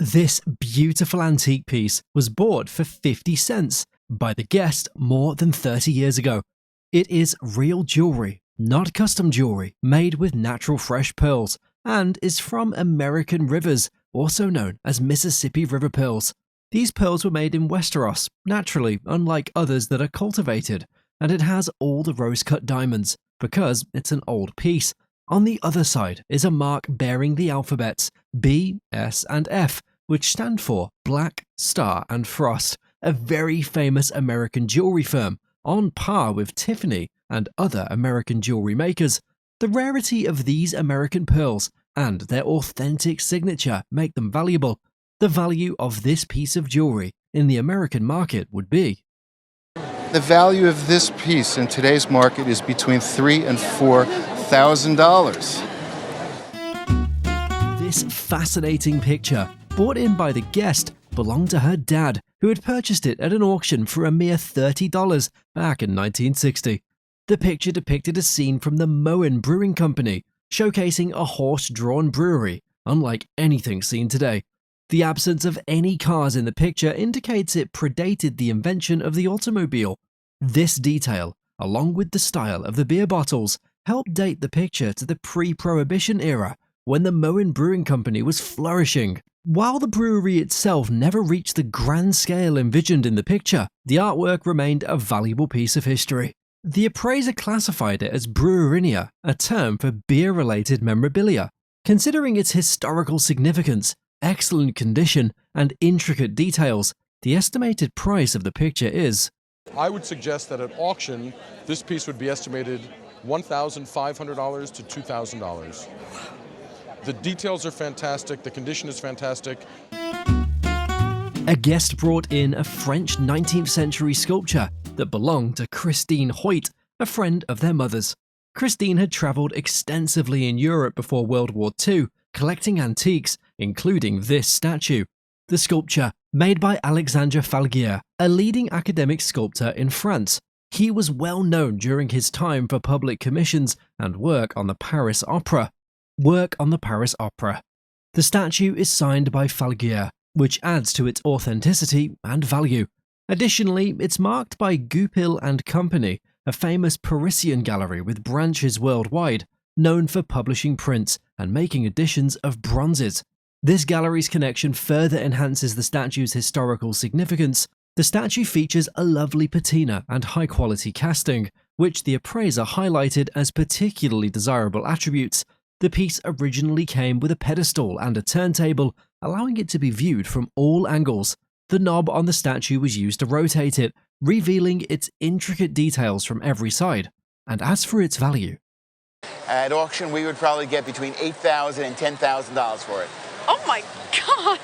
This beautiful antique piece was bought for 50 cents by the guest more than 30 years ago. It is real jewelry, not custom jewelry, made with natural fresh pearls, and is from American rivers, also known as Mississippi River pearls. These pearls were made in Westeros, naturally, unlike others that are cultivated, and it has all the rose-cut diamonds, because it's an old piece. On the other side is a mark bearing the alphabets B, S, and F, which stand for Black, Star, and Frost, a very famous American jewelry firm, on par with Tiffany and other American jewelry makers. The rarity of these American pearls and their authentic signature make them valuable. The value of this piece of jewelry in the American market would be. The value of this piece in today's market is between $3,000 and $4,000. This fascinating picture, brought in by the guest, belonged to her dad, who had purchased it at an auction for a mere $30 back in 1960. The picture depicted a scene from the Moen Brewing Company, showcasing a horse-drawn brewery, unlike anything seen today. The absence of any cars in the picture indicates it predated the invention of the automobile. This detail, along with the style of the beer bottles, helped date the picture to the pre-Prohibition era, when the Moen Brewing Company was flourishing. While the brewery itself never reached the grand scale envisioned in the picture, the artwork remained a valuable piece of history. The appraiser classified it as brewerinia, a term for beer-related memorabilia. Considering its historical significance, excellent condition, and intricate details, the estimated price of the picture is. I would suggest that at auction, this piece would be estimated $1,500 to $2,000. The details are fantastic, the condition is fantastic. A guest brought in a French 19th century sculpture that belonged to Christine Hoyt, a friend of their mother's. Christine had travelled extensively in Europe before World War II, collecting antiques, including this statue. The sculpture, made by Alexandre Falguière, a leading academic sculptor in France. He was well known during his time for public commissions and work on the Paris Opera. The statue is signed by Falguière, which adds to its authenticity and value. Additionally, it's marked by Goupil and Company, a famous Parisian gallery with branches worldwide, known for publishing prints and making editions of bronzes. This gallery's connection further enhances the statue's historical significance. The statue features a lovely patina and high-quality casting, which the appraiser highlighted as particularly desirable attributes. The piece originally came with a pedestal and a turntable, allowing it to be viewed from all angles. The knob on the statue was used to rotate it, revealing its intricate details from every side. And as for its value, at auction, we would probably get between $8,000 and $10,000 for it. Oh my God!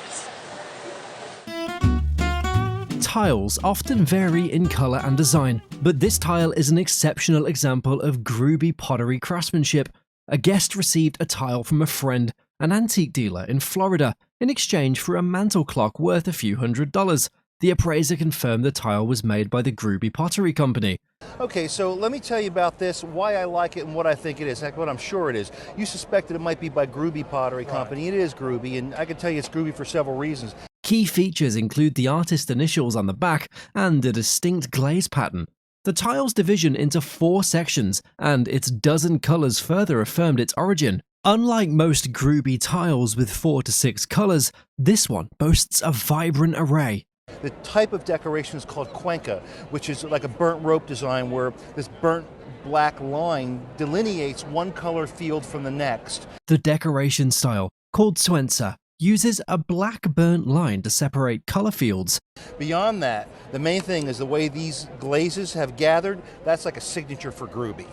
Tiles often vary in colour and design, but this tile is an exceptional example of Groovy pottery craftsmanship. A guest received a tile from a friend, an antique dealer in Florida, in exchange for a mantel clock worth a few $100s. The appraiser confirmed the tile was made by the Groovy Pottery Company. Okay, so let me tell you about this, why I like it and what I think it is, what I'm sure it is. You suspected it might be by Groovy Pottery Company. It is Groovy, and I can tell you it's Groovy for several reasons. Key features include the artist's initials on the back and a distinct glaze pattern. The tile's division into 4 sections and its dozen colours further affirmed its origin. Unlike most Groovy tiles with 4 to 6 colours, this one boasts a vibrant array. The type of decoration is called cuenca, which is like a burnt rope design where this burnt black line delineates one color field from the next. The decoration style, called suenza, uses a black burnt line to separate color fields. Beyond that, the main thing is the way these glazes have gathered. That's like a signature for Groovy.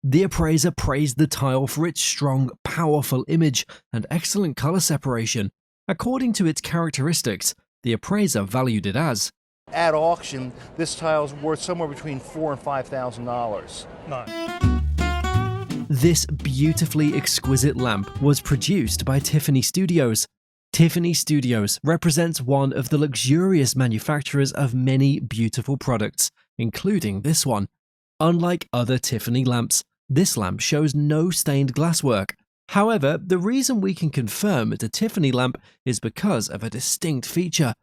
The appraiser praised the tile for its strong, powerful image and excellent color separation. According to its characteristics, the appraiser valued it as. At auction, this tile is worth somewhere between $4,000 and $5,000. This beautifully exquisite lamp was produced by Tiffany Studios. Tiffany Studios represents one of the luxurious manufacturers of many beautiful products, including this one. Unlike other Tiffany lamps, this lamp shows no stained glasswork. However, the reason we can confirm it's a Tiffany lamp is because of a distinct feature.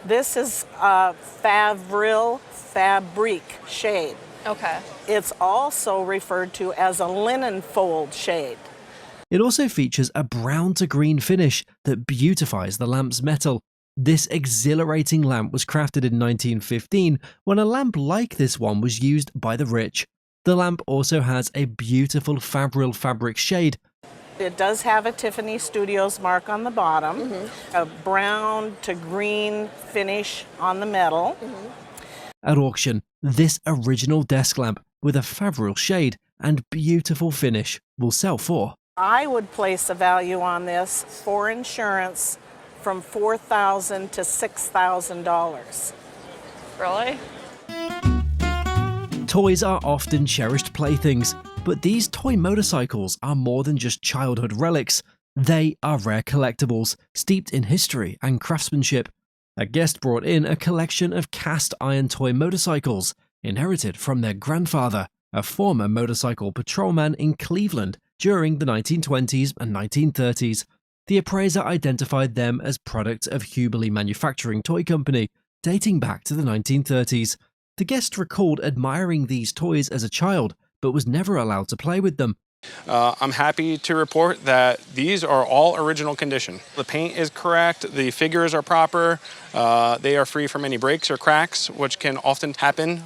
This is a Favril Fabrique shade. Okay. It's also referred to as a linen fold shade. It also features a brown to green finish that beautifies the lamp's metal. This exhilarating lamp was crafted in 1915 when a lamp like this one was used by the rich. The lamp also has a beautiful Favril fabric shade. It does have a Tiffany Studios mark on the bottom, a brown to green finish on the metal. At auction, this original desk lamp with a Favril shade and beautiful finish will sell for. I would place a value on this for insurance from $4,000 to $6,000. Really? Toys are often cherished playthings, but these toy motorcycles are more than just childhood relics. They are rare collectibles, steeped in history and craftsmanship. A guest brought in a collection of cast iron toy motorcycles, inherited from their grandfather, a former motorcycle patrolman in Cleveland during the 1920s and 1930s. The appraiser identified them as products of Hubley Manufacturing Toy Company, dating back to the 1930s. The guest recalled admiring these toys as a child, but was never allowed to play with them. I'm happy to report that these are all original condition. The paint is correct, the figures are proper, they are free from any breaks or cracks, which can often happen.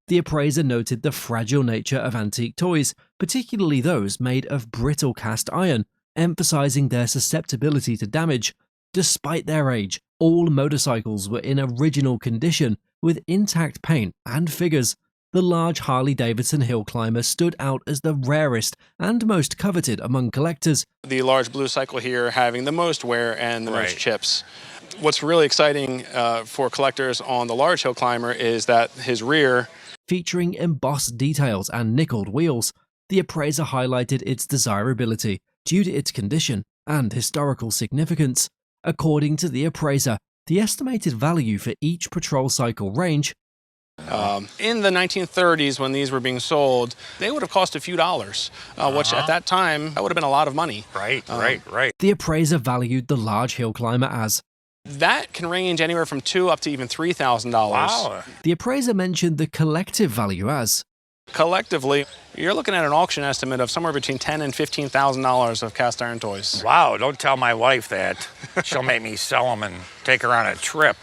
The appraiser noted the fragile nature of antique toys, particularly those made of brittle cast iron, emphasizing their susceptibility to damage. Despite their age, all motorcycles were in original condition, with intact paint and figures. The large Harley-Davidson hill climber stood out as the rarest and most coveted among collectors. The large blue cycle here having the most wear and the most chips. What's really exciting for collectors on the large hill climber is that his rear, featuring embossed details and nickeled wheels, the appraiser highlighted its desirability due to its condition and historical significance. According to the appraiser, the estimated value for each patrol cycle range. In the 1930s, when these were being sold, they would have cost a few dollars, which at that time, that would have been a lot of money. Right. The appraiser valued the large hill climber as. That can range anywhere from $2,000 up to even $3,000. Wow. The appraiser mentioned the collective value as. Collectively, you're looking at an auction estimate of somewhere between $10,000 and $15,000 of cast iron toys. Wow, don't tell my wife that. She'll make me sell them and take her on a trip.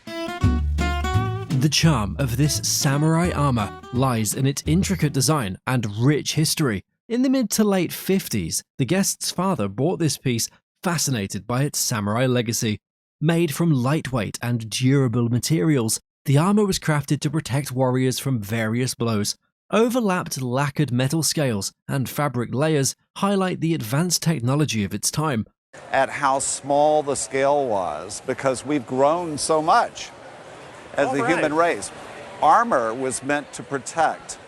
The charm of this samurai armor lies in its intricate design and rich history. In the mid to late 50s, the guest's father bought this piece, fascinated by its samurai legacy. Made from lightweight and durable materials, the armor was crafted to protect warriors from various blows. Overlapped lacquered metal scales and fabric layers highlight the advanced technology of its time. At how small the scale was, because we've grown so much as the human race. Armor was meant to protect.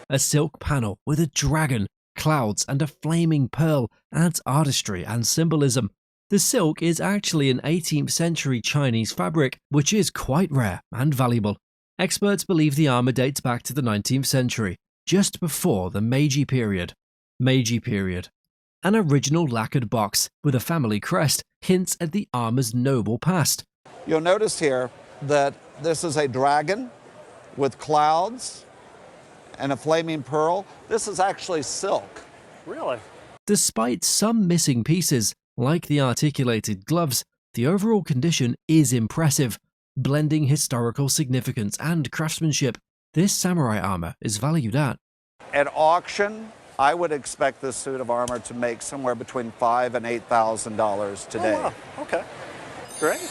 A silk panel with a dragon, clouds, and a flaming pearl adds artistry and symbolism. The silk is actually an 18th century Chinese fabric, which is quite rare and valuable. Experts believe the armor dates back to the 19th century, just before the Meiji period. An original lacquered box with a family crest hints at the armor's noble past. You'll notice here that this is a dragon with clouds and a flaming pearl. This is actually silk. Really? Despite some missing pieces, like the articulated gloves, the overall condition is impressive. Blending historical significance and craftsmanship, this samurai armor is valued at. At auction, I would expect this suit of armor to make somewhere between $5,000 and $8,000 today. Oh, wow. Okay, great.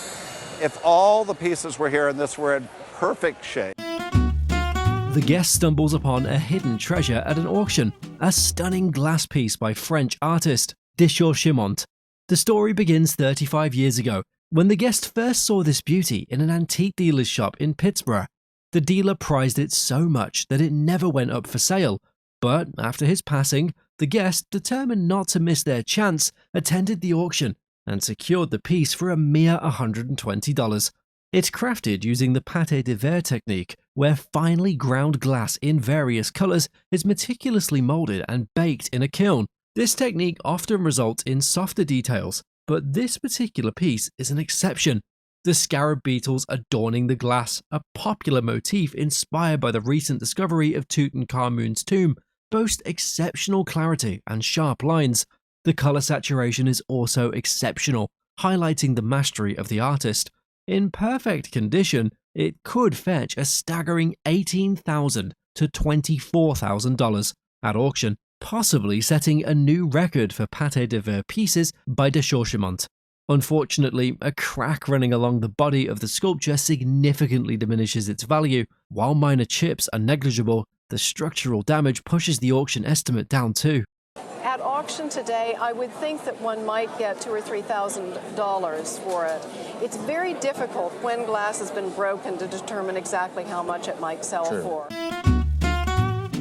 If all the pieces were here and this were in perfect shape. The guest stumbles upon a hidden treasure at an auction, a stunning glass piece by French artist Deco. The story begins 35 years ago, when the guest first saw this beauty in an antique dealer's shop in Pittsburgh. The dealer prized it so much that it never went up for sale, but after his passing, the guest, determined not to miss their chance, attended the auction and secured the piece for a mere $120. It's crafted using the Patek Philippe technique, where finely ground glass in various colors is meticulously molded and baked in a kiln. This technique often results in softer details, but this particular piece is an exception. The scarab beetles adorning the glass, a popular motif inspired by the recent discovery of Tutankhamun's tomb, boast exceptional clarity and sharp lines. The color saturation is also exceptional, highlighting the mastery of the artist. In perfect condition, it could fetch a staggering $18,000 to $24,000 at auction, possibly setting a new record for Patek de Verre pieces by de Chauchemont. Unfortunately, a crack running along the body of the sculpture significantly diminishes its value. While minor chips are negligible, the structural damage pushes the auction estimate down too. At auction today, I would think that one might get $2,000 or $3,000 for it. It's very difficult when glass has been broken to determine exactly how much it might sell for.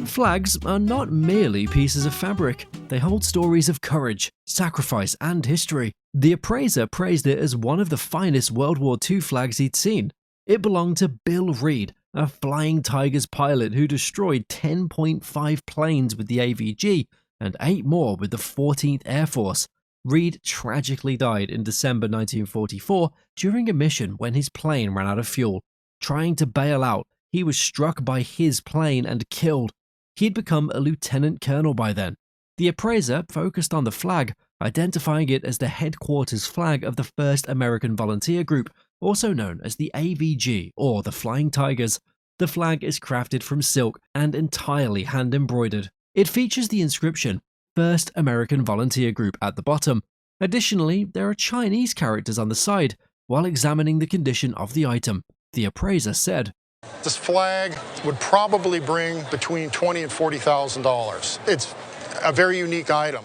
Flags are not merely pieces of fabric. They hold stories of courage, sacrifice, and history. The appraiser praised it as one of the finest World War II flags he'd seen. It belonged to Bill Reed, a Flying Tigers pilot who destroyed 10.5 planes with the AVG and 8 more with the 14th Air Force. Reed tragically died in December 1944 during a mission when his plane ran out of fuel. Trying to bail out, he was struck by his plane and killed. He'd become a lieutenant colonel by then. The appraiser focused on the flag, identifying it as the headquarters flag of the 1st American Volunteer Group, also known as the AVG or the Flying Tigers. The flag is crafted from silk and entirely hand-embroidered. It features the inscription, 1st American Volunteer Group at the bottom. Additionally, there are Chinese characters on the side. While examining the condition of the item, the appraiser said, "This flag would probably bring between $20,000 and $40,000. It's a very unique item."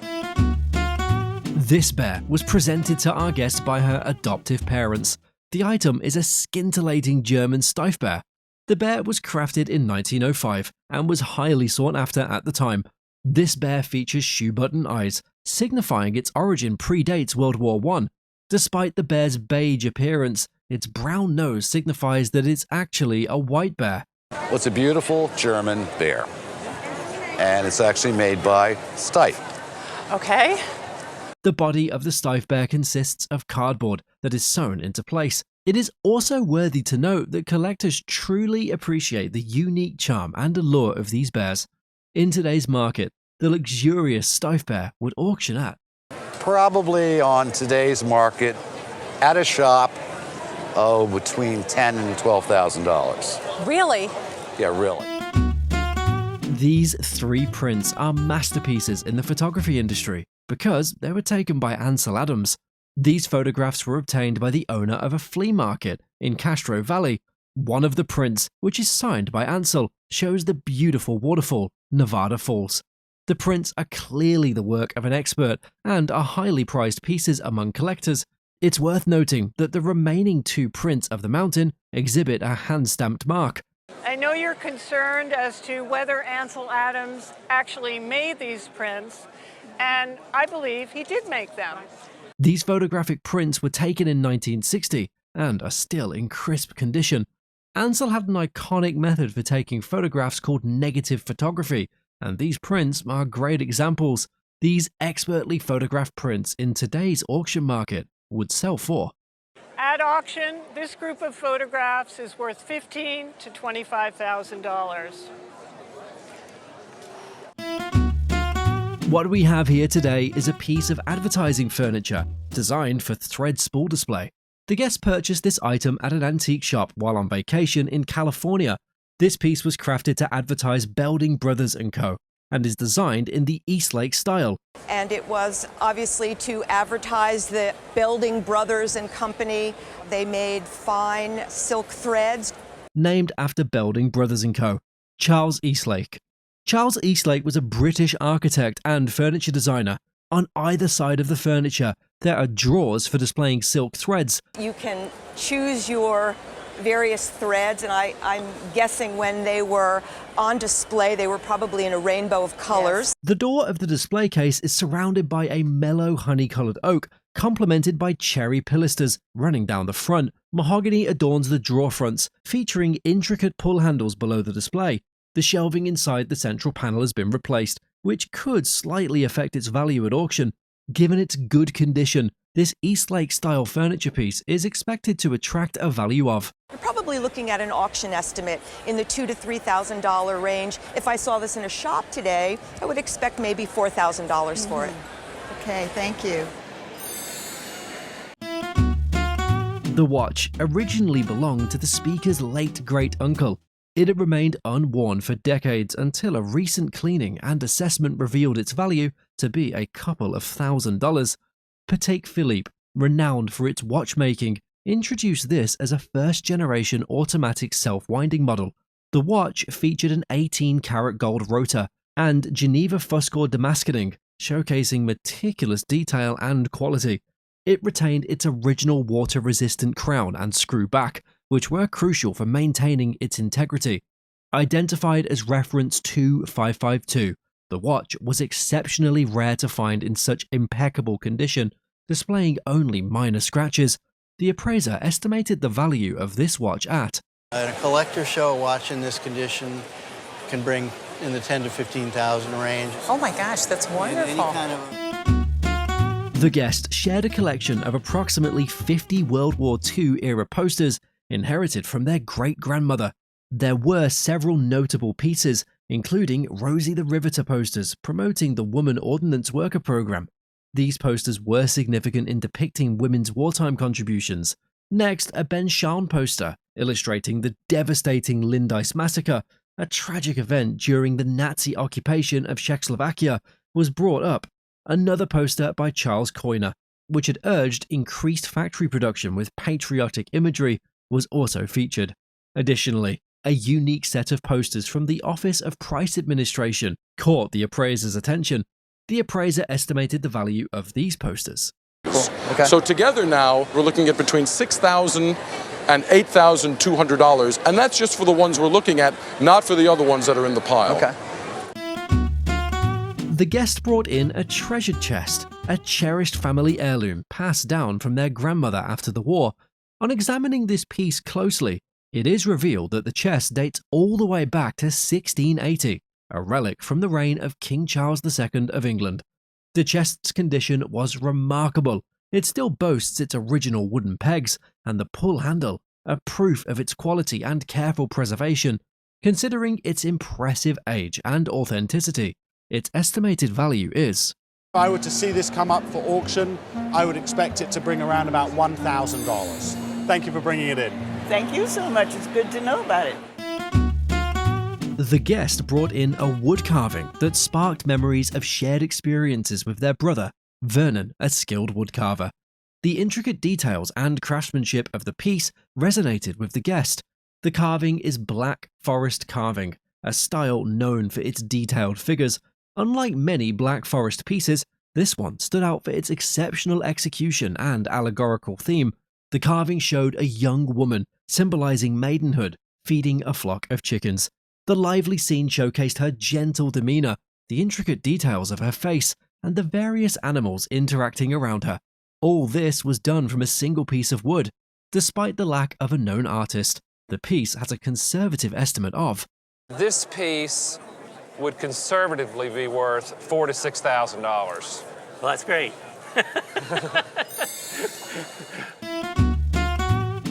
This bear was presented to our guest by her adoptive parents. The item is a scintillating German Steiff bear. The bear was crafted in 1905 and was highly sought after at the time. This bear features shoe button eyes, signifying its origin predates World War I. Despite the bear's beige appearance, its brown nose signifies that it's actually a white bear. Well, it's a beautiful German bear, and it's actually made by Steiff. Okay. The body of the Steiff bear consists of cardboard that is sewn into place. It is also worthy to note that collectors truly appreciate the unique charm and allure of these bears. In today's market, the luxurious Steiff bear would auction at Probably on today's market, at a shop, between $10,000 and $12,000. Really? Yeah, really. These 3 prints are masterpieces in the photography industry because they were taken by Ansel Adams. These photographs were obtained by the owner of a flea market in Castro Valley. One of the prints, which is signed by Ansel, shows the beautiful waterfall, Nevada Falls. The prints are clearly the work of an expert and are highly prized pieces among collectors. It's worth noting that the remaining 2 prints of the mountain exhibit a hand-stamped mark. I know you're concerned as to whether Ansel Adams actually made these prints, and I believe he did make them. These photographic prints were taken in 1960 and are still in crisp condition. Ansel had an iconic method for taking photographs called negative photography, and these prints are great examples. These expertly photographed prints in today's auction market would sell for. At auction, this group of photographs is worth $15,000 to $25,000. What we have here today is a piece of advertising furniture designed for thread spool display. The guest purchased this item at an antique shop while on vacation in California. This piece was crafted to advertise Belding Brothers & Co. and is designed in the Eastlake style. And it was obviously to advertise the Belding Brothers and Company. They made fine silk threads. Named after Belding Brothers & Co. Charles Eastlake. Charles Eastlake was a British architect and furniture designer. On either side of the furniture, there are drawers for displaying silk threads. You can choose your various threads, and I'm guessing when they were on display, they were probably in a rainbow of colors. Yes. The door of the display case is surrounded by a mellow honey-colored oak, complemented by cherry pilasters running down the front. Mahogany adorns the drawer fronts, featuring intricate pull handles below the display. The shelving inside the central panel has been replaced, which could slightly affect its value at auction. Given its good condition, this Eastlake-style furniture piece is expected to attract a value of. You're probably looking at an auction estimate in the $2,000 to $3,000 range. If I saw this in a shop today, I would expect maybe $4,000 for it. Okay, thank you. The watch originally belonged to the speaker's late great-uncle. It had remained unworn for decades until a recent cleaning and assessment revealed its value to be a couple of $1,000s. Patek Philippe, renowned for its watchmaking, introduced this as a first-generation automatic self-winding model. The watch featured an 18-karat gold rotor and Geneva Fuscor damascening, showcasing meticulous detail and quality. It retained its original water-resistant crown and screw back, which were crucial for maintaining its integrity. Identified as reference 2552, the watch was exceptionally rare to find in such impeccable condition, displaying only minor scratches. The appraiser estimated the value of this watch at a collector show watch in this condition can bring in the 10 to 15,000 range. Oh my gosh, that's wonderful. The guest shared a collection of approximately 50 World War II era posters inherited from their great-grandmother. There were several notable pieces, including Rosie the Riveter posters promoting the Woman Ordnance Worker program. These posters were significant in depicting women's wartime contributions. Next, a Ben Shahn poster illustrating the devastating Lindice massacre, a tragic event during the Nazi occupation of Czechoslovakia, was brought up. Another poster by Charles Coyner, which had urged increased factory production with patriotic imagery, was also featured. Additionally, a unique set of posters from the Office of Price Administration caught the appraiser's attention. The appraiser estimated the value of these posters. Cool. Okay. So together now, we're looking at between $6,000 and $8,200, and that's just for the ones we're looking at, not for the other ones that are in the pile. Okay. The guest brought in a treasured chest, a cherished family heirloom passed down from their grandmother after the war. On examining this piece closely, it is revealed that the chest dates all the way back to 1680, a relic from the reign of King Charles II of England. The chest's condition was remarkable. It still boasts its original wooden pegs and the pull handle, a proof of its quality and careful preservation. Considering its impressive age and authenticity, its estimated value is... If I were to see this come up for auction, I would expect it to bring around about $1,000. Thank you for bringing it in. Thank you so much. It's good to know about it. The guest brought in a wood carving that sparked memories of shared experiences with their brother, Vernon, a skilled woodcarver. The intricate details and craftsmanship of the piece resonated with the guest. The carving is black forest carving, a style known for its detailed figures. Unlike many Black Forest pieces, this one stood out for its exceptional execution and allegorical theme. The carving showed a young woman, symbolizing maidenhood, feeding a flock of chickens. The lively scene showcased her gentle demeanor, the intricate details of her face, and the various animals interacting around her. All this was done from a single piece of wood. Despite the lack of a known artist, the piece has a conservative estimate of... This piece would conservatively be worth $4,000 to $6,000. Well, that's great.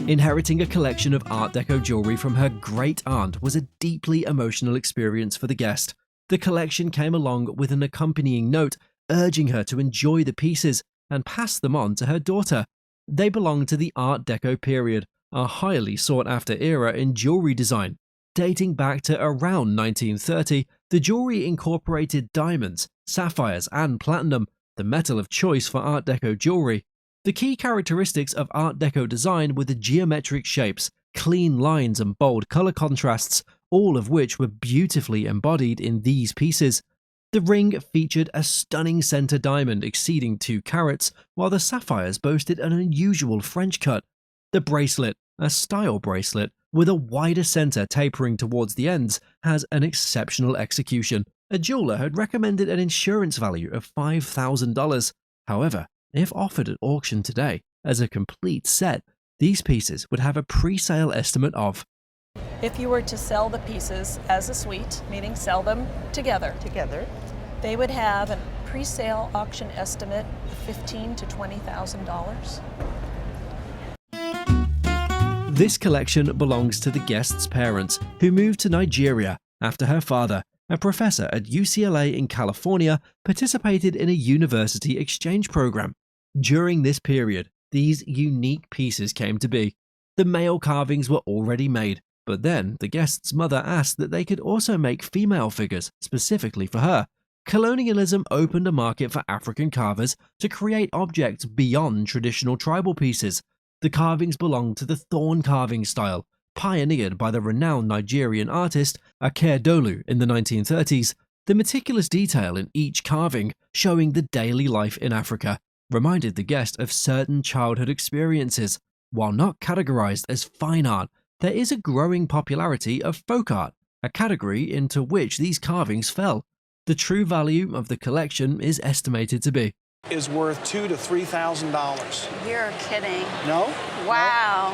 Inheriting a collection of Art Deco jewelry from her great-aunt was a deeply emotional experience for the guest. The collection came along with an accompanying note urging her to enjoy the pieces and pass them on to her daughter. They belong to the Art Deco period, a highly sought-after era in jewelry design. Dating back to around 1930, the jewelry incorporated diamonds, sapphires, and platinum, the metal of choice for Art Deco jewelry. The key characteristics of Art Deco design were the geometric shapes, clean lines, and bold color contrasts, all of which were beautifully embodied in these pieces. The ring featured a stunning center diamond exceeding 2 carats, while the sapphires boasted an unusual French cut. The bracelet, a style bracelet with a wider center tapering towards the ends, has an exceptional execution. A jeweler had recommended an insurance value of $5,000. However, if offered at auction today as a complete set, these pieces would have a pre-sale estimate of... If you were to sell the pieces as a suite, meaning sell them together, They would have a pre-sale auction estimate of $15,000 to $20,000. This collection belongs to the guest's parents, who moved to Nigeria after her father, a professor at UCLA in California, participated in a university exchange program. During this period, these unique pieces came to be. The male carvings were already made, but then the guest's mother asked that they could also make female figures specifically for her. Colonialism opened a market for African carvers to create objects beyond traditional tribal pieces. The carvings belong to the thorn carving style, pioneered by the renowned Nigerian artist Akeredolu in the 1930s. The meticulous detail in each carving, showing the daily life in Africa, reminded the guest of certain childhood experiences. While not categorized as fine art, there is a growing popularity of folk art, a category into which these carvings fell. The true value of the collection is estimated to be is worth $2,000 to $3,000. You're kidding. No? Wow.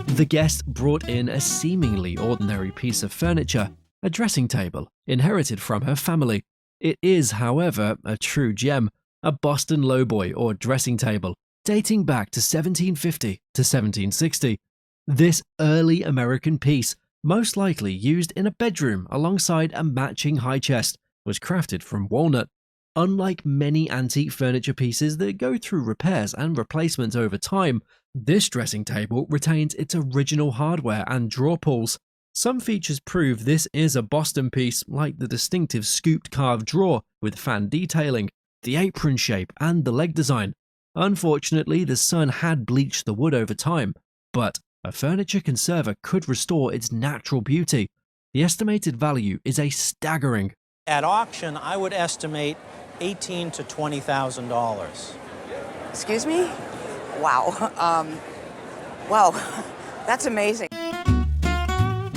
The guest brought in a seemingly ordinary piece of furniture, a dressing table, inherited from her family. It is, however, a true gem, a Boston lowboy or dressing table, dating back to 1750 to 1760. This early American piece, most likely used in a bedroom alongside a matching high chest, was crafted from walnut. Unlike many antique furniture pieces that go through repairs and replacements over time, this dressing table retains its original hardware and drawer pulls. Some features prove this is a Boston piece, like the distinctive scooped carved drawer with fan detailing, the apron shape, and the leg design. Unfortunately, the sun had bleached the wood over time, but a furniture conserver could restore its natural beauty. The estimated value is a staggering. At auction, I would estimate $18,000 to $20,000. Excuse me? Wow. Well, that's amazing.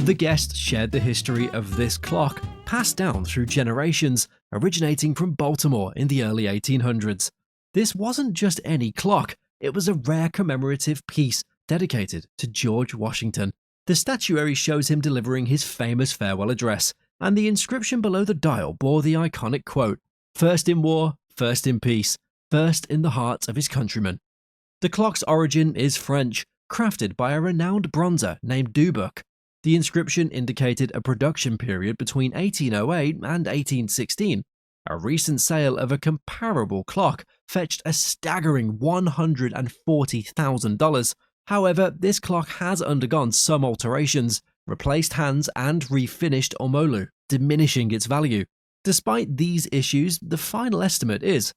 The guest shared the history of this clock, passed down through generations, originating from Baltimore in the early 1800s. This wasn't just any clock, it was a rare commemorative piece dedicated to George Washington. The statuary shows him delivering his famous farewell address, and the inscription below the dial bore the iconic quote, "First in war, first in peace, first in the hearts of his countrymen." The clock's origin is French, crafted by a renowned bronzer named Dubuc. The inscription indicated a production period between 1808 and 1816. A recent sale of a comparable clock fetched a staggering $140,000. However, this clock has undergone some alterations, replaced hands and refinished omolu, diminishing its value. Despite these issues, the final estimate is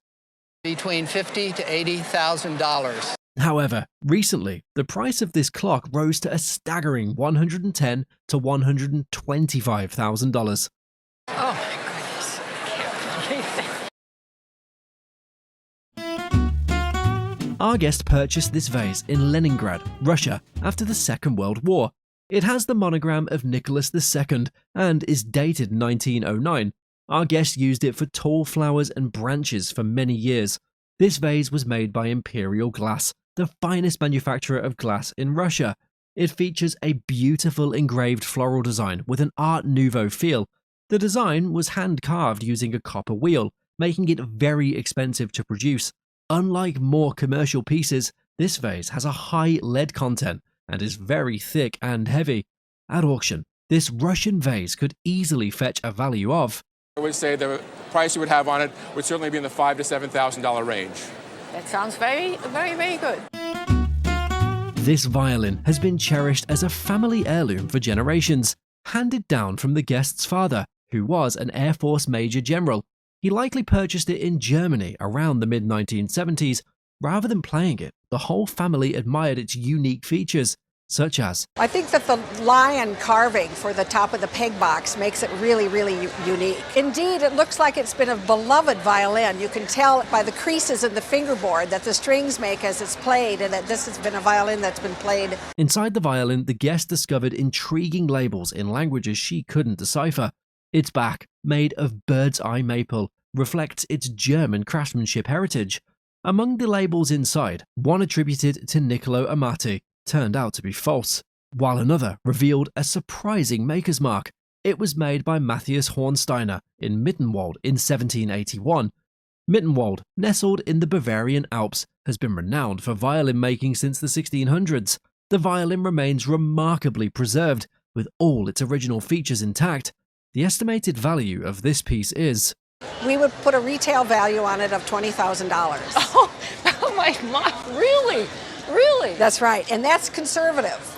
between $50,000 to $80,000. However, recently, the price of this clock rose to a staggering $110,000 to $125,000. Oh my goodness, I can't believe it. Our guest purchased this vase in Leningrad, Russia, after the Second World War. It has the monogram of Nicholas II and is dated 1909. Our guest used it for tall flowers and branches for many years. This vase was made by Imperial Glass, the finest manufacturer of glass in Russia. It features a beautiful engraved floral design with an Art Nouveau feel. The design was hand-carved using a copper wheel, making it very expensive to produce. Unlike more commercial pieces, this vase has a high lead content and is very thick and heavy. At auction, this Russian vase could easily fetch a value of, I would say the price you would have on it would certainly be in the $5,000 to $7,000 range. That sounds very, very, very good. This violin has been cherished as a family heirloom for generations, handed down from the guest's father, who was an Air Force Major General. He likely purchased it in Germany around the mid-1970s. Rather than playing it, the whole family admired its unique features, such as, I think that the lion carving for the top of the peg box makes it really, really unique. Indeed, it looks like it's been a beloved violin. You can tell by the creases in the fingerboard that the strings make as it's played, and that this has been a violin that's been played. Inside the violin, the guest discovered intriguing labels in languages she couldn't decipher. Its back, made of bird's eye maple, reflects its German craftsmanship heritage. Among the labels inside, one attributed to Niccolo Amati turned out to be false, while another revealed a surprising maker's mark. It was made by Matthias Hornsteiner in Mittenwald in 1781. Mittenwald, nestled in the Bavarian Alps, has been renowned for violin making since the 1600s. The violin remains remarkably preserved, with all its original features intact. The estimated value of this piece is... We would put a retail value on it of $20,000. Oh my God, really? Really? That's right, and that's conservative.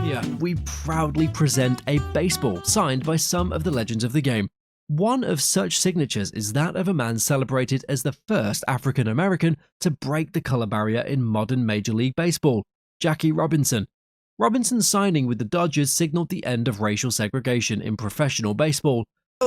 Here, we proudly present a baseball signed by some of the legends of the game. One of such signatures is that of a man celebrated as the first African American to break the color barrier in modern Major League Baseball, Jackie Robinson. Robinson's signing with the Dodgers signaled the end of racial segregation in professional baseball.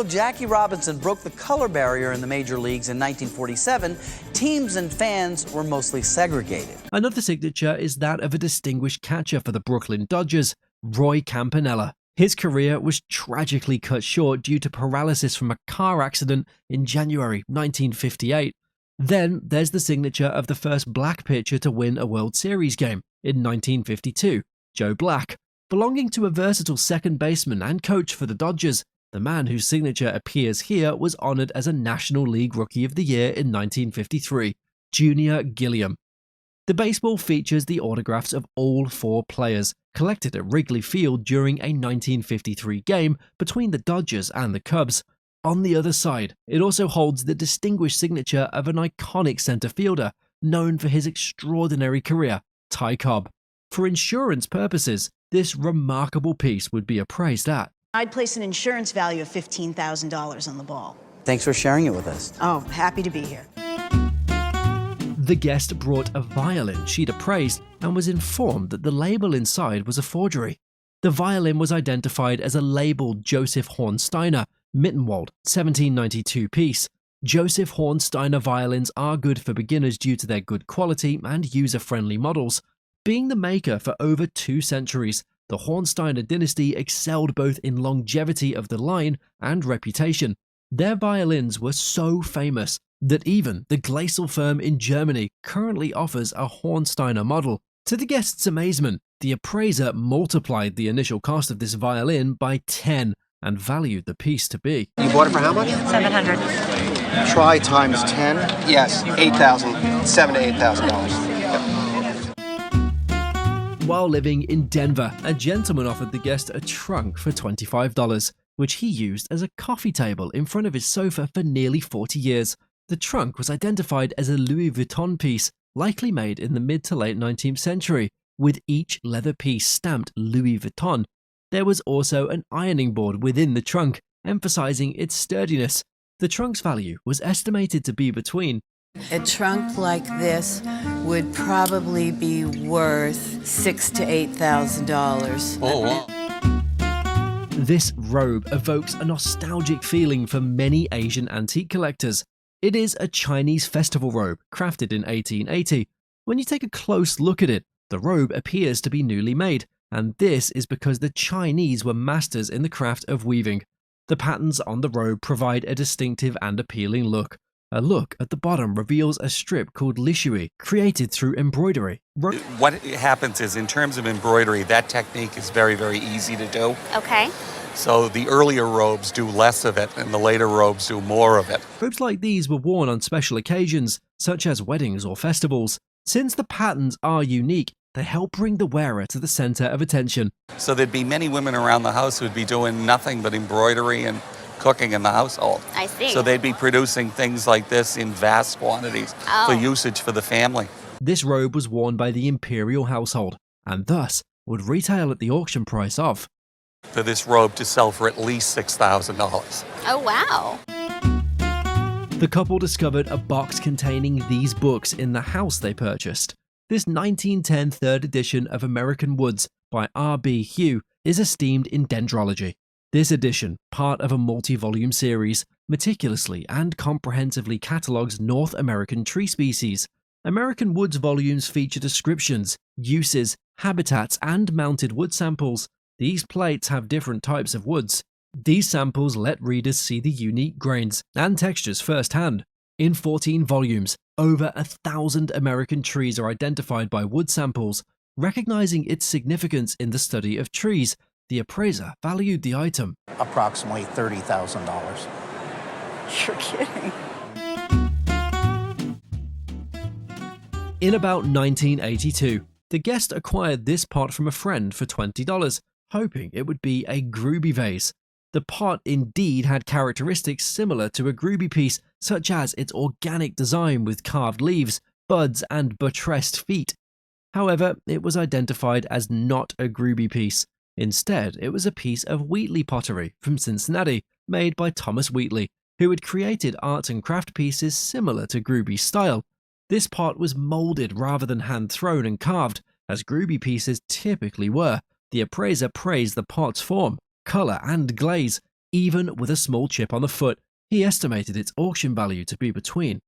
Jackie Robinson broke the color barrier in the major leagues in 1947. Teams and fans were mostly segregated. Another signature is that of a distinguished catcher for the Brooklyn Dodgers, Roy Campanella. His career was tragically cut short due to paralysis from a car accident in January 1958. Then there's the signature of the first black pitcher to win a World Series game in 1952, Joe Black. Belonging to a versatile second baseman and coach for the Dodgers, the man whose signature appears here was honored as a National League Rookie of the Year in 1953, Junior Gilliam. The baseball features the autographs of all four players, collected at Wrigley Field during a 1953 game between the Dodgers and the Cubs. On the other side, it also holds the distinguished signature of an iconic center fielder, known for his extraordinary career, Ty Cobb. For insurance purposes, this remarkable piece would be appraised at... I'd place an insurance value of $15,000 on the ball. Thanks for sharing it with us. Oh, happy to be here. The guest brought a violin she'd appraised and was informed that the label inside was a forgery. The violin was identified as a labeled Joseph Hornsteiner, Mittenwald, 1792 piece. Joseph Hornsteiner violins are good for beginners due to their good quality and user-friendly models. Being the maker for over 2 centuries, the Hornsteiner dynasty excelled both in longevity of the line and reputation. Their violins were so famous that even the Gläsel firm in Germany currently offers a Hornsteiner model. To the guests' amazement, the appraiser multiplied the initial cost of this violin by 10 and valued the piece to be... You bought it for how much? $700. Try times 10? Yes, $8,000, $7,000 to $8,000. While living in Denver, a gentleman offered the guest a trunk for $25, which he used as a coffee table in front of his sofa for nearly 40 years. The trunk was identified as a Louis Vuitton piece, likely made in the mid to late 19th century, with each leather piece stamped Louis Vuitton. There was also an ironing board within the trunk, emphasizing its sturdiness. The trunk's value was estimated to be between... A trunk like this would probably be worth $6,000 to $8,000. Oh, wow. This robe evokes a nostalgic feeling for many Asian antique collectors. It is a Chinese festival robe, crafted in 1880. When you take a close look at it, the robe appears to be newly made, and this is because the Chinese were masters in the craft of weaving. The patterns on the robe provide a distinctive and appealing look. A look at the bottom reveals a strip called lishui, created through embroidery. What happens is, in terms of embroidery, that technique is very, very easy to do. Okay. So the earlier robes do less of it, and the later robes do more of it. Robes like these were worn on special occasions, such as weddings or festivals. Since the patterns are unique, they help bring the wearer to the center of attention. So there'd be many women around the house who'd be doing nothing but embroidery and cooking in the household. I see. So they'd be producing things like this in vast quantities for usage for the family. This robe was worn by the Imperial household, and thus would retail at the auction price of... For this robe to sell for at least $6,000. Oh, wow. The couple discovered a box containing these books in the house they purchased. This 1910 third edition of American Woods by R.B. Hugh is esteemed in dendrology. This edition, part of a multi-volume series, meticulously and comprehensively catalogues North American tree species. American Woods volumes feature descriptions, uses, habitats, and mounted wood samples. These plates have different types of woods. These samples let readers see the unique grains and textures firsthand. In 14 volumes, over 1,000 American trees are identified by wood samples. Recognizing its significance in the study of trees, the appraiser valued the item. Approximately $30,000. You're kidding. In about 1982, the guest acquired this pot from a friend for $20, hoping it would be a Groovy vase. The pot indeed had characteristics similar to a Groovy piece, such as its organic design with carved leaves, buds, and buttressed feet. However, it was identified as not a Groovy piece. Instead, it was a piece of Wheatley pottery from Cincinnati, made by Thomas Wheatley, who had created art and craft pieces similar to Groovy's style. This pot was molded rather than hand-thrown and carved, as Groovy pieces typically were. The appraiser praised the pot's form, color, and glaze. Even with a small chip on the foot, he estimated its auction value to be between.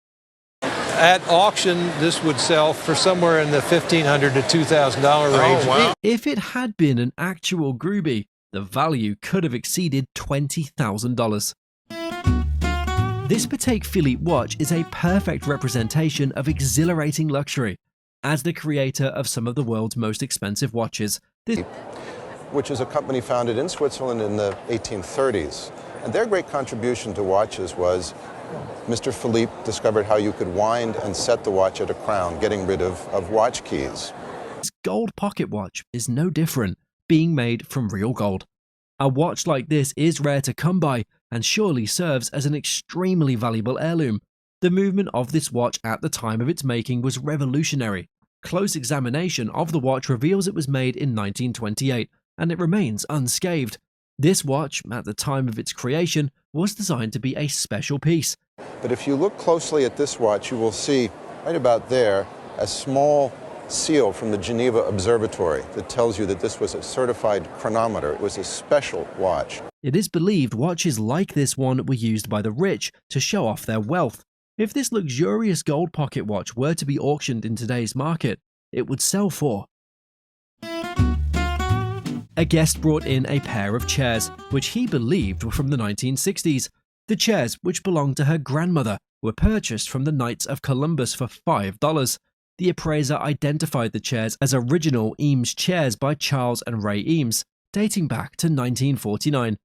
At auction, this would sell for somewhere in the $1,500 to $2,000 range. Oh, wow. If it had been an actual Groovy, the value could have exceeded $20,000. This Patek Philippe watch is a perfect representation of exhilarating luxury. As the creator of some of the world's most expensive watches, which is a company founded in Switzerland in the 1830s. And their great contribution to watches was Mr. Philippe discovered how you could wind and set the watch at a crown, getting rid of watch keys. This gold pocket watch is no different, being made from real gold. A watch like this is rare to come by and surely serves as an extremely valuable heirloom. The movement of this watch at the time of its making was revolutionary. Close examination of the watch reveals it was made in 1928, and it remains unscathed. This watch, at the time of its creation, was designed to be a special piece. But if you look closely at this watch, you will see right about there a small seal from the Geneva Observatory that tells you that this was a certified chronometer. It was a special watch. It is believed watches like this one were used by the rich to show off their wealth. If this luxurious gold pocket watch were to be auctioned in today's market, it would sell for. A guest brought in a pair of chairs, which he believed were from the 1960s. The chairs, which belonged to her grandmother, were purchased from the Knights of Columbus for $5. The appraiser identified the chairs as original Eames chairs by Charles and Ray Eames, dating back to 1949.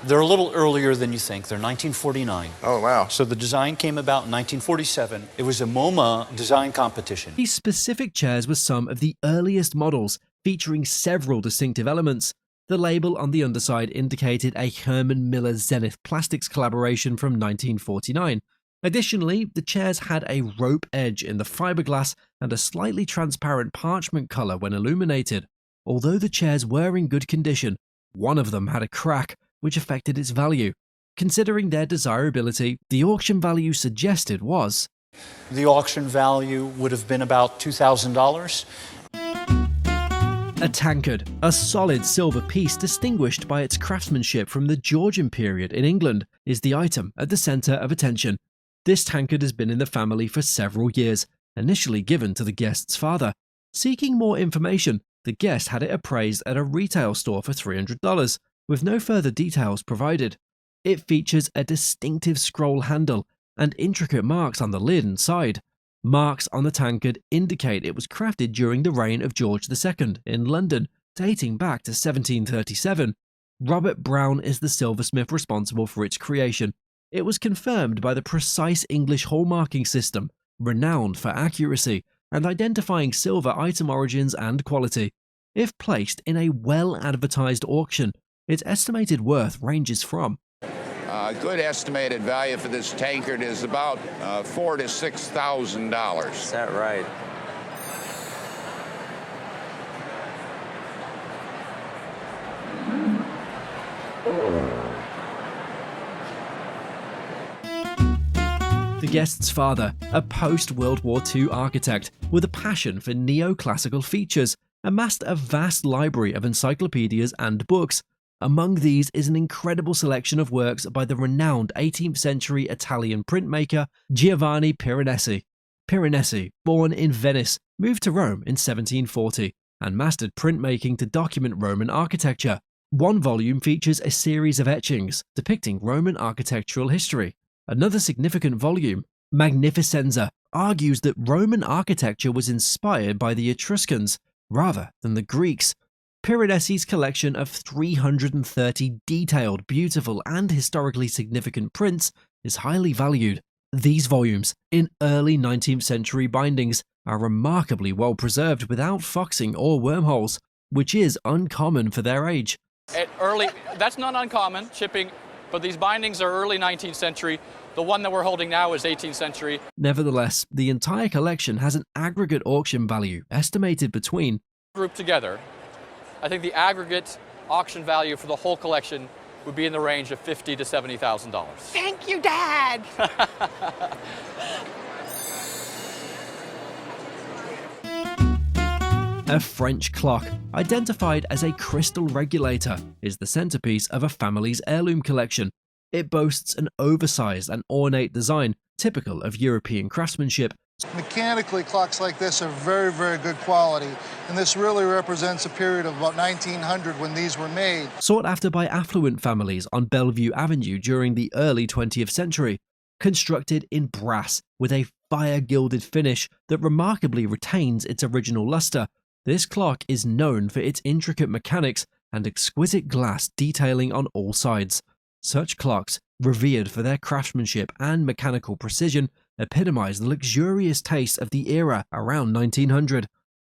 They're a little earlier than you think. They're 1949. Oh, wow. So the design came about in 1947. It was a MoMA design competition. These specific chairs were some of the earliest models, featuring several distinctive elements. The label on the underside indicated a Herman Miller Zenith Plastics collaboration from 1949. Additionally, the chairs had a rope edge in the fiberglass and a slightly transparent parchment color when illuminated. Although the chairs were in good condition, one of them had a crack, which affected its value. Considering their desirability, the auction value suggested was... The auction value would have been about $2,000. A tankard, a solid silver piece distinguished by its craftsmanship from the Georgian period in England, is the item at the center of attention. This tankard has been in the family for several years, initially given to the guest's father. Seeking more information, the guest had it appraised at a retail store for $300, with no further details provided. It features a distinctive scroll handle and intricate marks on the lid and side. Marks on the tankard indicate it was crafted during the reign of George II in London, dating back to 1737. Robert Brown is the silversmith responsible for its creation. It was confirmed by the precise English hallmarking system, renowned for accuracy and identifying silver item origins and quality. If placed in a well-advertised auction, its estimated worth ranges from good estimated value for this tankard is about $4,000 to $6,000. Is that right? The guest's father, a post-World War II architect with a passion for neoclassical features, amassed a vast library of encyclopedias and books. Among these is an incredible selection of works by the renowned 18th century Italian printmaker Giovanni Piranesi. Piranesi, born in Venice, moved to Rome in 1740 and mastered printmaking to document Roman architecture. One volume features a series of etchings depicting Roman architectural history. Another significant volume, Magnificenza, argues that Roman architecture was inspired by the Etruscans rather than the Greeks. Piranesi's collection of 330 detailed, beautiful, and historically significant prints is highly valued. These volumes, in early 19th century bindings, are remarkably well preserved without foxing or wormholes, which is uncommon for their age. That's not uncommon, shipping, but these bindings are early 19th century. The one that we're holding now is 18th century. Nevertheless, the entire collection has an aggregate auction value estimated between... Grouped together, I think the aggregate auction value for the whole collection would be in the range of $50,000 to $70,000. Thank you, Dad. A French clock, identified as a crystal regulator, is the centerpiece of a family's heirloom collection. It boasts an oversized and ornate design, typical of European craftsmanship. Mechanically, clocks like this are very, very good quality, and this really represents a period of about 1900 when these were made. Sought after by affluent families on Bellevue Avenue during the early 20th century. Constructed in brass with a fire-gilded finish that remarkably retains its original luster, this clock is known for its intricate mechanics and exquisite glass detailing on all sides. Such clocks, revered for their craftsmanship and mechanical precision, epitomize the luxurious taste of the era around 1900.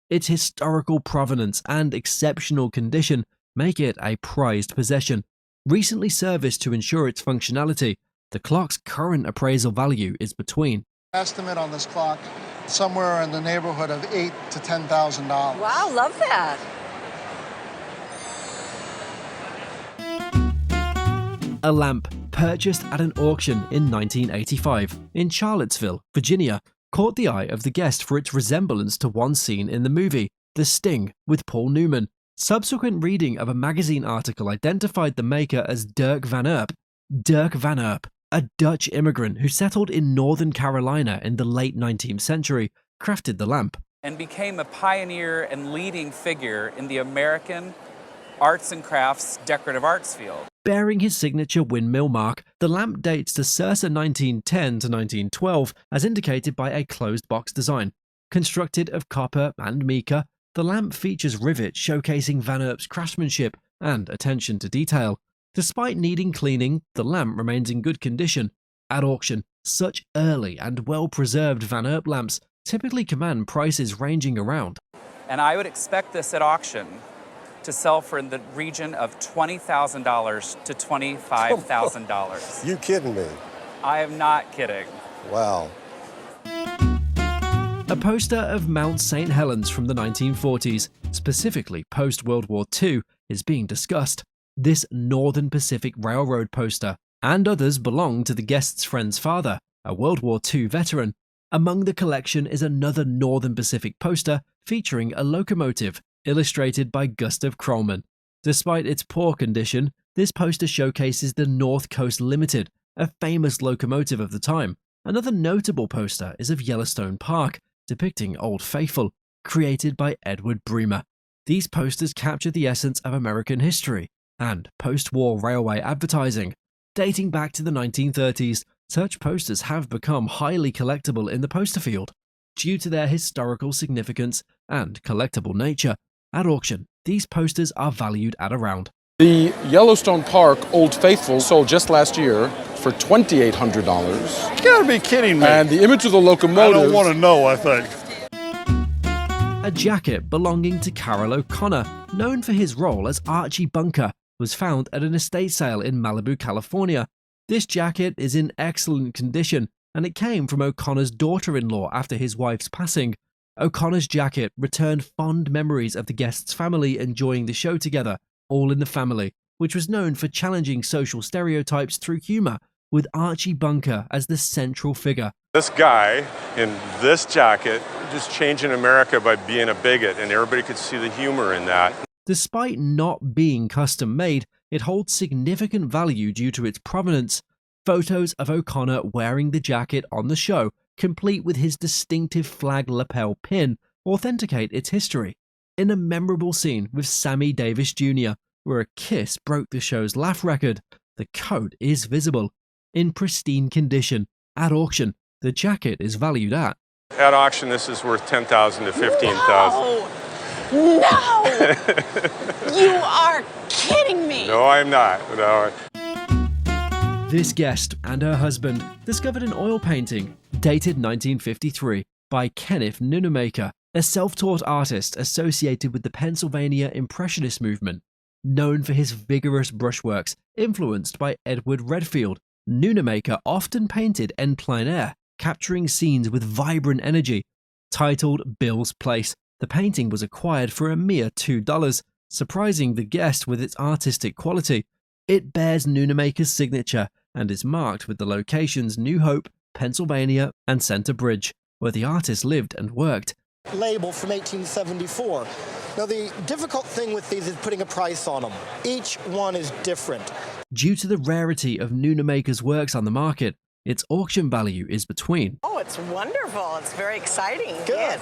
Its historical provenance and exceptional condition make it a prized possession. Recently serviced to ensure its functionality, the clock's current appraisal value is between... Estimate on this clock somewhere in the neighborhood of $8,000 to $10,000. Wow, love that. A lamp purchased at an auction in 1985 in Charlottesville, Virginia, caught the eye of the guest for its resemblance to one seen in the movie The Sting with Paul Newman. Subsequent reading of a magazine article identified the maker as Dirk van Erp. Dirk van Erp, a Dutch immigrant who settled in Northern Carolina in the late 19th century, crafted the lamp. And became a pioneer and leading figure in the American arts and crafts decorative arts field. Bearing his signature windmill mark, the lamp dates to circa 1910 to 1912 as indicated by a closed box design. Constructed of copper and mica, the lamp features rivets showcasing Van Erp's craftsmanship and attention to detail. Despite needing cleaning, the lamp remains in good condition. At auction, such early and well-preserved Van Erp lamps typically command prices ranging around. And I would expect this at auction to sell for in the region of $20,000 to $25,000. You kidding me? I am not kidding. Wow. A poster of Mount St. Helens from the 1940s, specifically post-World War II, is being discussed. This Northern Pacific Railroad poster and others belong to the guest's friend's father, a World War II veteran. Among the collection is another Northern Pacific poster featuring a locomotive, illustrated by Gustav Krollman. Despite its poor condition, this poster showcases the North Coast Limited, a famous locomotive of the time. Another notable poster is of Yellowstone Park, depicting Old Faithful, created by Edward Bremer. These posters capture the essence of American history and post-war railway advertising. Dating back to the 1930s, such posters have become highly collectible in the poster field due to their historical significance and collectible nature. At auction, these posters are valued at around... The Yellowstone Park Old Faithful sold just last year for $2,800. You gotta be kidding me. And the image of the locomotive... I don't want to know, I think. A jacket belonging to Carroll O'Connor, known for his role as Archie Bunker, was found at an estate sale in Malibu, California. This jacket is in excellent condition, and it came from O'Connor's daughter-in-law after his wife's passing. O'Connor's jacket returned fond memories of the guest's family enjoying the show together, All in the Family, which was known for challenging social stereotypes through humor, with Archie Bunker as the central figure. This guy in this jacket just changing America by being a bigot, and everybody could see the humor in that. Despite not being custom-made, it holds significant value due to its provenance. Photos of O'Connor wearing the jacket on the show, complete with his distinctive flag lapel pin, authenticate its history. In a memorable scene with Sammy Davis Jr., where a kiss broke the show's laugh record, the coat is visible. In pristine condition, at auction, the jacket is valued at... At auction, this is worth $10,000 to $15,000. No! You are kidding me! No, I'm not. No. This guest and her husband discovered an oil painting dated 1953 by Kenneth Nunemaker, a self-taught artist associated with the Pennsylvania Impressionist movement. Known for his vigorous brushworks influenced by Edward Redfield, Nunemaker often painted en plein air, capturing scenes with vibrant energy. Titled Bill's Place, the painting was acquired for a mere $2, surprising the guest with its artistic quality. It bears Nunemaker's signature and is marked with the locations New Hope, Pennsylvania, and Center Bridge, where the artist lived and worked. Label from 1874. Now, the difficult thing with these is putting a price on them. Each one is different. Due to the rarity of Nunemaker's works on the market, its auction value is between. Oh, it's wonderful. It's very exciting. Good. Yes.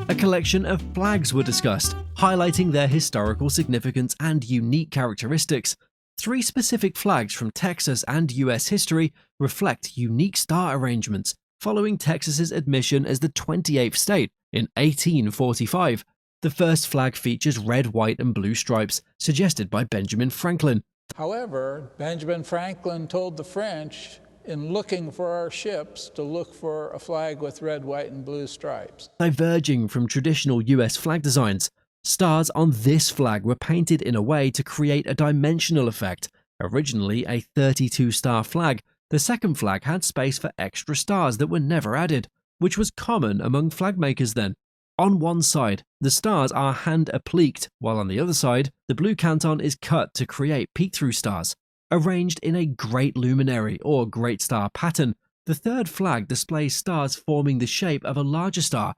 A collection of flags were discussed, highlighting their historical significance and unique characteristics. 3 specific flags from Texas and US history reflect unique star arrangements following Texas's admission as the 28th state in 1845. The first flag features red, white, and blue stripes, suggested by Benjamin Franklin. However, Benjamin Franklin told the French, in looking for our ships, to look for a flag with red, white, and blue stripes. Diverging from traditional US flag designs, stars on this flag were painted in a way to create a dimensional effect. Originally a 32-star flag, the second flag had space for extra stars that were never added, which was common among flag makers then. On one side, the stars are hand-appliqued, while on the other side, the blue canton is cut to create peek-through stars. Arranged in a great luminary or great star pattern, the third flag displays stars forming the shape of a larger star.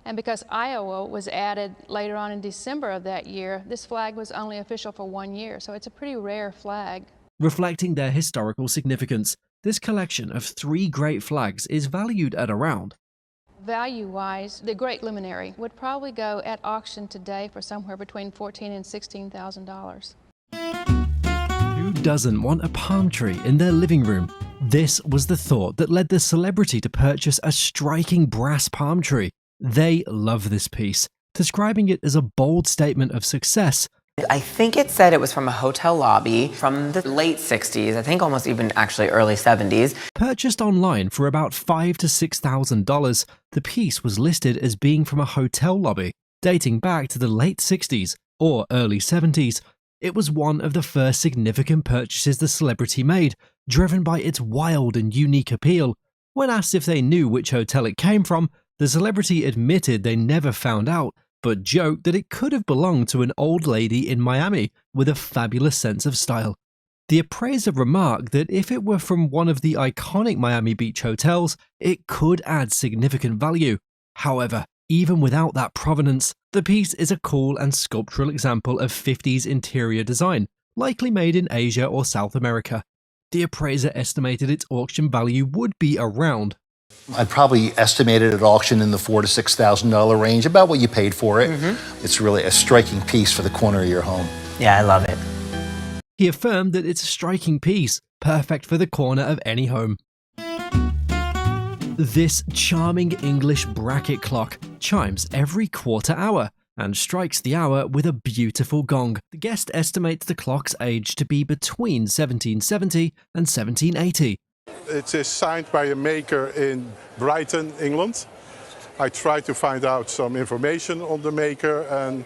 And because Iowa was added later on in December of that year, this flag was only official for 1 year, so it's a pretty rare flag. Reflecting their historical significance, this collection of 3 great flags is valued at around. Value-wise, the Great Luminary would probably go at auction today for somewhere between $14,000 and $16,000. Who doesn't want a palm tree in their living room? This was the thought that led the celebrity to purchase a striking brass palm tree. They love this piece, describing it as a bold statement of success. I think it said it was from a hotel lobby from the late 60s, I think almost even actually early 70s. Purchased online for about $5,000 to $6,000, the piece was listed as being from a hotel lobby, dating back to the late 60s or early 70s. It was one of the first significant purchases the celebrity made, driven by its wild and unique appeal. When asked if they knew which hotel it came from, the celebrity admitted they never found out, but joked that it could have belonged to an old lady in Miami with a fabulous sense of style. The appraiser remarked that if it were from one of the iconic Miami Beach hotels, it could add significant value. However, even without that provenance, the piece is a cool and sculptural example of 50s interior design, likely made in Asia or South America. The appraiser estimated its auction value would be around. I'd probably estimate it at auction in the $4,000 to $6,000 range, about what you paid for it. It's really a striking piece for the corner of your home. Yeah, I love it. He affirmed that it's a striking piece, perfect for the corner of any home. This charming English bracket clock chimes every quarter hour and strikes the hour with a beautiful gong. The guest estimates the clock's age to be between 1770 and 1780. It is signed by a maker in Brighton, England. I tried to find out some information on the maker and...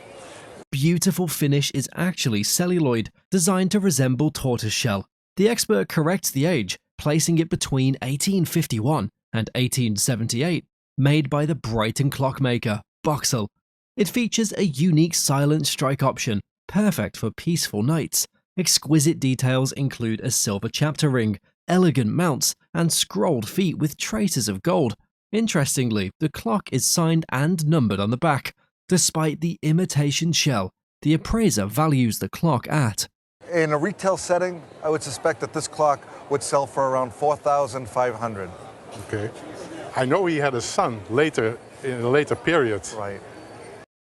Beautiful finish is actually celluloid, designed to resemble tortoiseshell. The expert corrects the age, placing it between 1851 and 1878, made by the Brighton clockmaker, Boxall. It features a unique silent strike option, perfect for peaceful nights. Exquisite details include a silver chapter ring, elegant mounts, and scrolled feet with traces of gold. Interestingly, the clock is signed and numbered on the back. Despite the imitation shell, the appraiser values the clock at... In a retail setting, I would suspect that this clock would sell for around $4,500. Okay. I know he had a son later, in a later period. Right.